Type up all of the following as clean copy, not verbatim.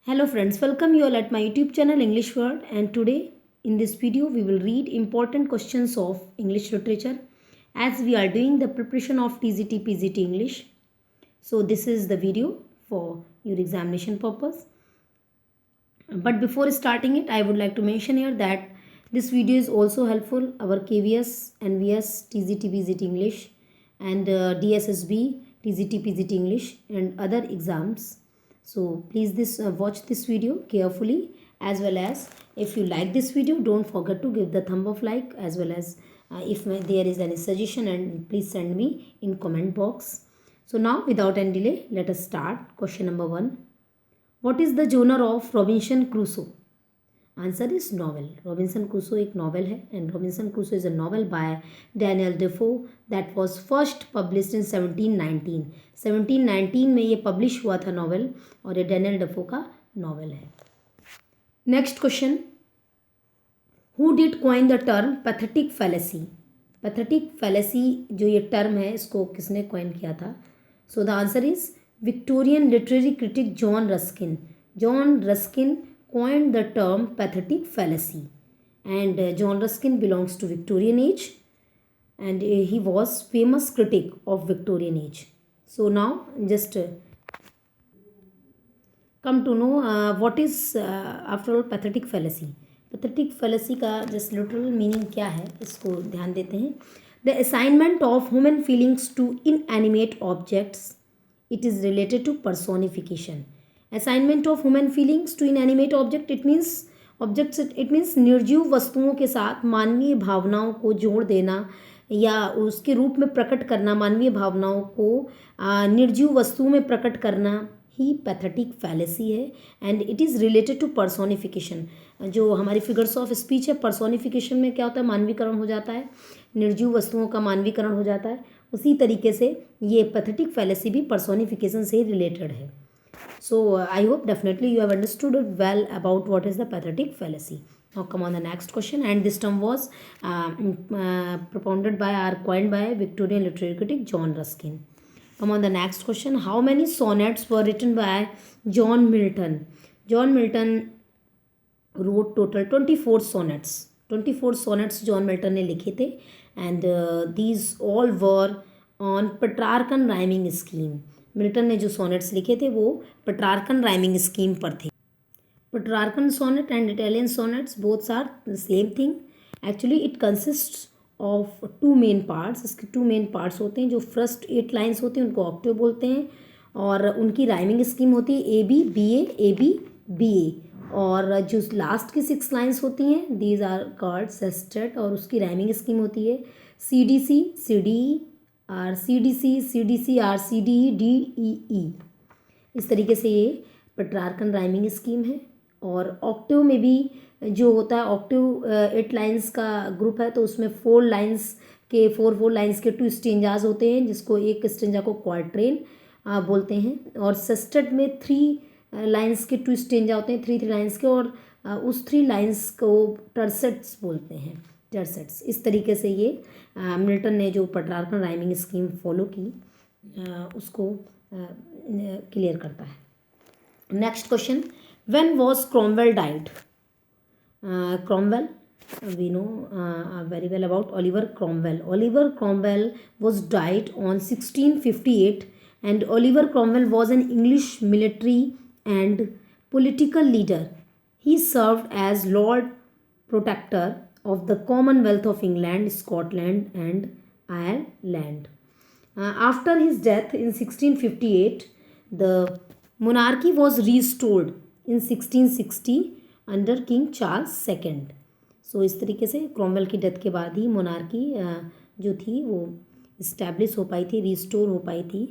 Hello friends, welcome you all at my YouTube channel English World, and today in this video we will read important questions of English literature as we are doing the preparation of TZT PGT English. So this is the video for your examination purpose. But before starting it, I would like to mention here that this video is also helpful our KVS, NVS, TZT PGT English and DSSB, TZT PGT English and other exams. So please watch this video carefully, as well as if you like this video, don't forget to give the thumb up like, as well as if there is any suggestion, and please send me in comment box. So now without any delay, let us start. Question number 1. What is the genre of Robinson Crusoe? Answer is novel. Robinson Crusoe एक novel है, and Robinson Crusoe is a novel bye Daniel Dafoe that was first published in 1719. 1719 में ये publish हुआ था novel, और ये Daniel Dafoe का novel है. Next question, who did coin the term pathetic fallacy? Pathetic fallacy जो ये टर्म है, इसको किसने कॉइन किया था? सो the answer is Victorian literary critic John Ruskin. John Ruskin coined the term pathetic fallacy, and John Ruskin belongs to Victorian age, and he was famous critic of Victorian age. So now just come to know what is after all pathetic fallacy. Pathetic fallacy का just literal meaning क्या है, इसको ध्यान देते हैं. The assignment of human feelings to inanimate objects. It is related to personification. Assignment of human feelings to inanimate object, it means निर्जीव वस्तुओं के साथ मानवीय भावनाओं को जोड़ देना या उसके रूप में प्रकट करना, मानवीय भावनाओं को निर्जीव वस्तुओं में प्रकट करना ही पैथेटिक फैलेसी है. And it is related to personification. जो हमारी फिगर्स ऑफ स्पीच है, पर्सोनिफिकेशन में क्या होता है, मानवीकरण हो जाता है, निर्जीव वस्तुओं का मानवीकरण हो जाता है. उसी तरीके से ये पैथेटिक फैलेसी भी पर्सोनिफिकेशन से रिलेटेड है. So I hope definitely you have understood it well about what is the pathetic fallacy. Now come on the next question, and this term was propounded by or coined by Victorian literary critic John Ruskin. Come on the next question, how many sonnets were written by John Milton? John Milton wrote total 24 sonnets. 24 sonnets John Milton ने लिखे थे, and these all were on Petrarchan rhyming scheme. Milton ने जो sonnets लिखे थे वो Petrarchan rhyming scheme पर थे. Petrarchan sonnet and Italian sonnets boths are the same thing. Actually it consists of two main parts. इसके टू मेन पार्ट्स होते हैं. जो फर्स्ट 8 लाइन्स होते हैं उनको ऑक्टेव बोलते हैं, और उनकी राइमिंग स्कीम होती है ए बी बी ए. और जो लास्ट की 6 लाइन्स होती हैं, दीज आर कॉल्ड सेस्टेट, और उसकी राइमिंग स्कीम होती है C D C C D R C D C R C D D E E. इस तरीके से ये पेट्रार्कन राइमिंग स्कीम है. और ऑक्टिव में भी जो होता है, ऑक्टिव 8 लाइन्स का ग्रुप है, तो उसमें 4 लाइन्स के 2 स्टेंजाज होते हैं, जिसको एक स्टेंजा को क्वार्ट्रेन बोलते हैं. और सेस्टेट में 3 लाइन्स के 2 स्टेंजा होते हैं, 3 लाइन्स के, और उस 3 लाइन्स को टर्सेट्स बोलते हैं. टर्सेट्स. इस तरीके से ये मिल्टन ने जो पेट्रार्कन राइमिंग स्कीम फॉलो की उसको क्लियर करता है. Next question, when was Cromwell died? Cromwell, we know very well about Oliver Cromwell. Oliver Cromwell was died on 1658, and Oliver Cromwell was an English military and political leader. He served as Lord Protector of the Commonwealth of England, Scotland and Ireland. After his death in 1658, the monarchy was restored in 1660 under King Charles II. So इस तरीके से Cromwell की death के बाद ही monarchy जो थी वो establish हो पाई थी, रिस्टोर हो पाई थी,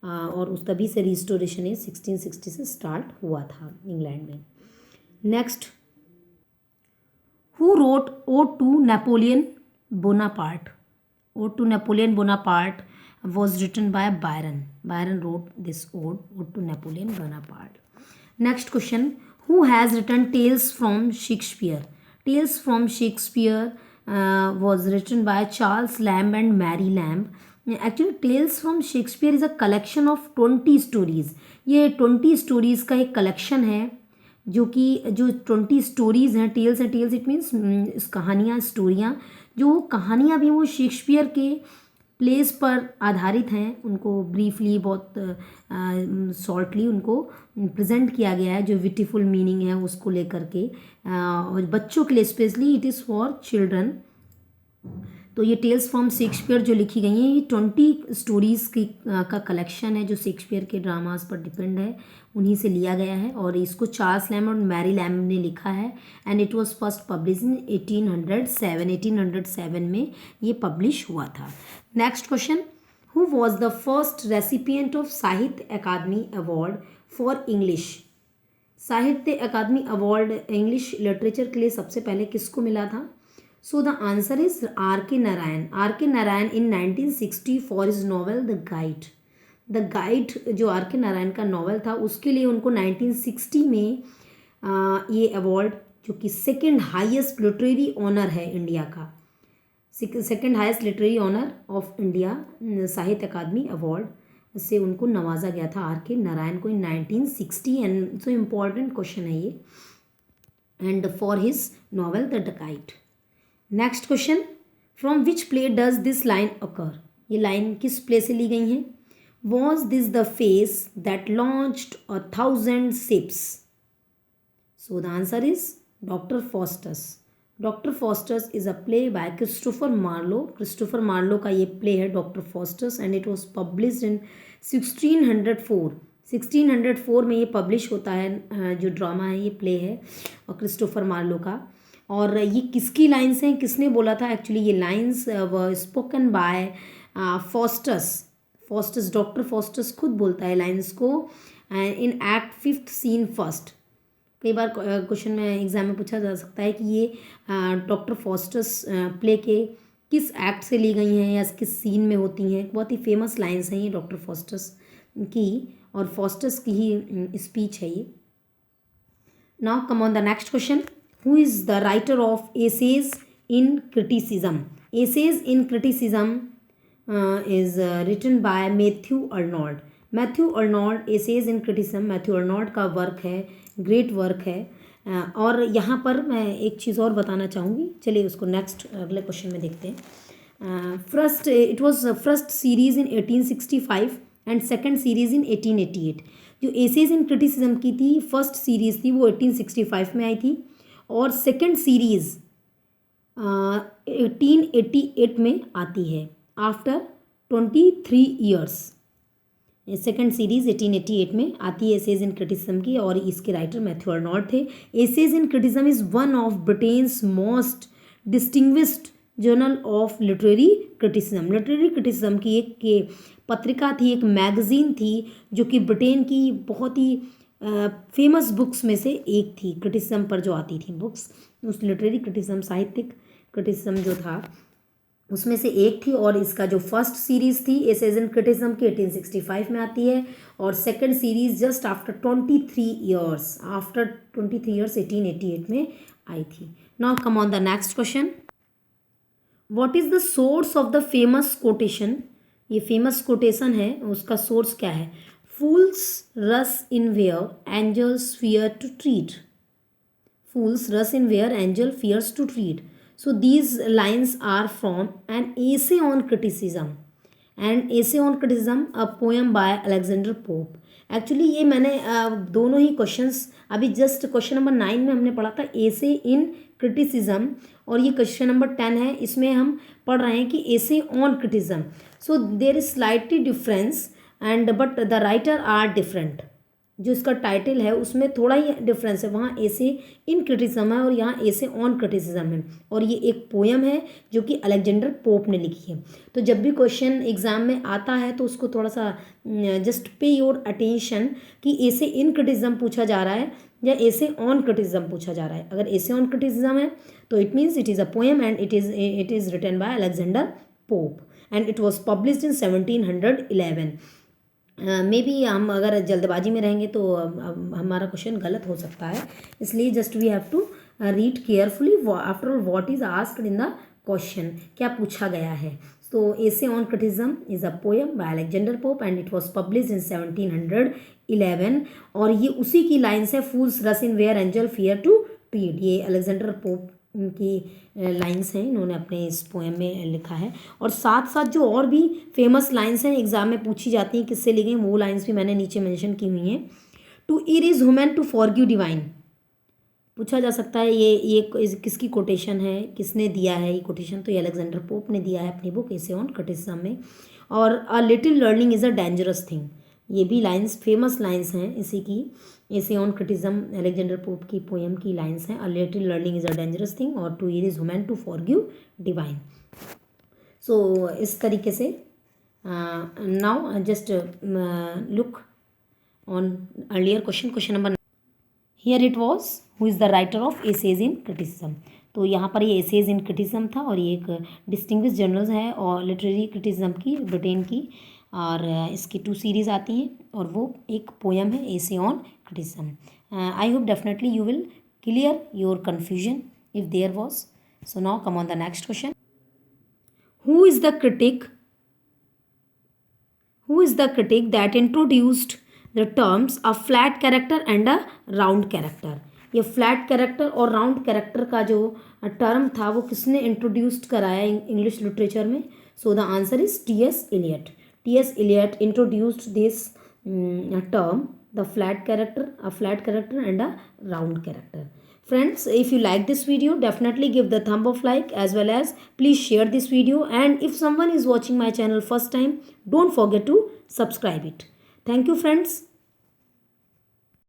और उस तभी से रिस्टोरेशन 1660 से स्टार्ट हुआ था इंग्लैंड में. Next, Who wrote Ode to Napoleon Bonaparte? Ode to Napoleon Bonaparte was written by Byron. Byron wrote this ode to Napoleon Bonaparte. Next question, who has written Tales from Shakespeare? Tales from Shakespeare was written by Charles Lamb and Mary Lamb. Actually, Tales from Shakespeare is a collection of 20 stories. ये 20 stories का एक collection है. जो कि जो 20 stories हैं, tales हैं, tales it means कहानियाँ, स्टोरियाँ, जो कहानियाँ भी वो शेक्सपियर के प्लेस पर आधारित हैं, उनको ब्रीफली बहुत शॉर्टली उनको प्रेजेंट किया गया है, जो ब्यूटीफुल मीनिंग है उसको लेकर के, और बच्चों के लिए specially it is for children. तो ये टेल्स फ्रॉम शेक्सपियर जो लिखी गई हैं, ये 20 स्टोरीज़ की का कलेक्शन है जो शेक्सपियर के ड्रामास पर डिपेंड है, उन्हीं से लिया गया है, और इसको चार्ल्स लैम्ब और मैरी लैम्ब ने लिखा है, and it was first publish in 1807 में ये पब्लिश हुआ था। Next question, who was the first recipient of साहित्य अकादमी अवार्ड फॉर इंग्लिश? साहित्य अकादमी अवार्ड इंग्लिश लिटरेचर के लिए सबसे पहले किसको मिला था? So the answer is R.K. Narayan. R.K. Narayan in 1960 for his novel The Guide. The Guide जो R.K. Narayan का नॉवल था उसके लिए उनको 1960 में ये अवार्ड, जो कि सेकेंड हाईएस्ट लिटरेरी ऑनर है इंडिया का, second highest literary honour of India, Sahitya Akademi award से उनको नवाजा गया था R.K. नारायण को in 1960, and so important question है ये, and for his novel the Guide. Next question, from which play does this line occur? ये लाइन किस प्ले से ली गई है? Was this the face that launched 1,000 ships? So the answer is Doctor Faustus. Doctor Faustus is a play by Christopher Marlowe. Christopher Marlowe का ये play है Doctor Faustus, and it was published इन 1604। 1604 में ये publish होता है, जो drama है ये प्ले है और क्रिस्टोफर मार्लो का। और ये किसकी लाइन्स हैं, किसने बोला था? एक्चुअली ये लाइन्स व spoken by Faustus. Doctor Faustus खुद बोलता है लाइन्स को in act 5th scene 1st। कई बार क्वेश्चन में एग्जाम में पूछा जा सकता है कि ये डॉक्टर फॉस्टस प्ले के किस एक्ट से ली गई हैं या किस सीन में होती हैं। बहुत ही फेमस लाइन्स हैं ये डॉक्टर फॉस्टस की, और फॉस्टस की ही स्पीच है ये। Now come on the next question, who is the writer of essays in criticism? Essays in criticism is written by Matthew Arnold. Matthew Arnold, essays in criticism Matthew Arnold का work है, great work है। और यहाँ पर मैं एक चीज़ और बताना चाहूँगी, चलिए उसको नेक्स्ट अगले क्वेश्चन में देखते हैं। First it was first series in 1865 and second series in 1888। जो एसेज इन क्रिटिसिज्म की थी फर्स्ट सीरीज़ थी वो 1865 में आई थी, और सेकेंड सीरीज़ 1888 में आती है आफ्टर 23 ईयर्स। सेकेंड सीरीज़ 1888 में आती है एसेज इन क्रिटिसिज्म की, और इसके राइटर मैथ्यू अर्नोल्ड थे। Essays in criticism is one of Britain's most distinguished journal of literary criticism. Literary criticism की एक पत्रिका थी, एक मैगज़ीन थी, जो कि ब्रिटेन की बहुत ही फेमस बुक्स में से एक थी, क्रिटिसिज्म पर जो आती थी बुक्स, उस लिटरेरी क्रिटिसिज्म, साहित्यिक क्रिटिसिज्म जो था उसमें से एक थी। और इसका जो फर्स्ट सीरीज़ थी एसेज इन क्रिटिसिज्म की 1865 में आती है, और second series just after 23 years 1888 में आई थी। Now come on the next question, what is the source of the famous quotation? ये फेमस कोटेशन है, उसका सोर्स क्या है? Fools rush in where angels fear to tread. Fools rush in where angel fears to tread. So these lines are from an essay on criticism. And essay on criticism, a poem by Alexander Pope. Actually ये मैंने दोनों ही questions अभी just question number 9 में हमने पढ़ा था एसे इन criticism, और ये क्वेश्चन नंबर 10 है, इसमें हम पढ़ रहे हैं कि essay on criticism. So there is slightly difference and but the writer are different. जो इसका टाइटल है उसमें थोड़ा ही डिफरेंस है, वहाँ एसे इन क्रिटिसिज्म है और यहाँ एसे ऑन क्रिटिसिज्म है, और ये एक पोएम है जो कि अलेक्जेंडर पोप ने लिखी है। तो जब भी क्वेश्चन एग्जाम में आता है तो उसको थोड़ा सा जस्ट पे योर अटेंशन कि एसे इन क्रिटिसिज्म पूछा जा रहा है या एसे ऑन क्रिटिसिज्म पूछा जा रहा है। अगर एसे ऑन क्रिटिसिज्म है तो it means it is a poem and it is written by Alexander Pope and it was published in 1711। Maybe हम अगर जल्दबाजी में रहेंगे तो हमारा क्वेश्चन गलत हो सकता है, इसलिए just we have to read carefully after all what is asked in the question, क्या पूछा गया है। So essay on criticism is a poem by Alexander Pope and it was published in 1711 11 और ये उसी की लाइन्स है, fools rush in where angel fear to tread. ये अलेक्जेंडर पोप की लाइन्स हैं, इन्होंने अपने इस पोएम में लिखा है। और साथ साथ जो और भी फेमस लाइन्स हैं एग्जाम में पूछी जाती हैं किससे ली गई, वो लाइन्स भी मैंने नीचे मेंशन की हुई हैं। To err is human to forgive divine, पूछा जा सकता है ये किसकी कोटेशन है, किसने दिया है ये कोटेशन, तो ये अलेक्जेंडर पोप ने दिया है अपनी बुक एसे ऑन क्रिटिसिज्म में। और a little learning is a dangerous thing, ये भी लाइंस फेमस लाइंस हैं इसी की, essay on criticism Alexander Pope की पोएम की लाइंस हैं। A little learning is a dangerous thing और to err is human to forgive divine. So इस तरीके से now just look on earlier question number. Here it was who is the writer of essays in criticism, तो यहाँ पर ये essays in criticism था और ये एक डिस्टिंग्विश जर्नल्स है और लिटरेरी क्रिटिसिज्म की, ब्रिटेन की, और इसकी 2 सीरीज़ आती हैं और वो एक पोएम है essay on criticism. I hope definitely you will clear your confusion if there was. So now come on the next question. Who is the critic that introduced the terms a flat character and a round character? ये flat character और round character का जो term था वो किसने introduced कराया English literature में? So the answer is T S. Eliot. T S. Eliot introduced this term, the flat character, a flat character and a round character. Friends, if you like this video, definitely give the thumb of like, as well as please share this video, and if someone is watching my channel first time, don't forget to subscribe it. Thank you friends.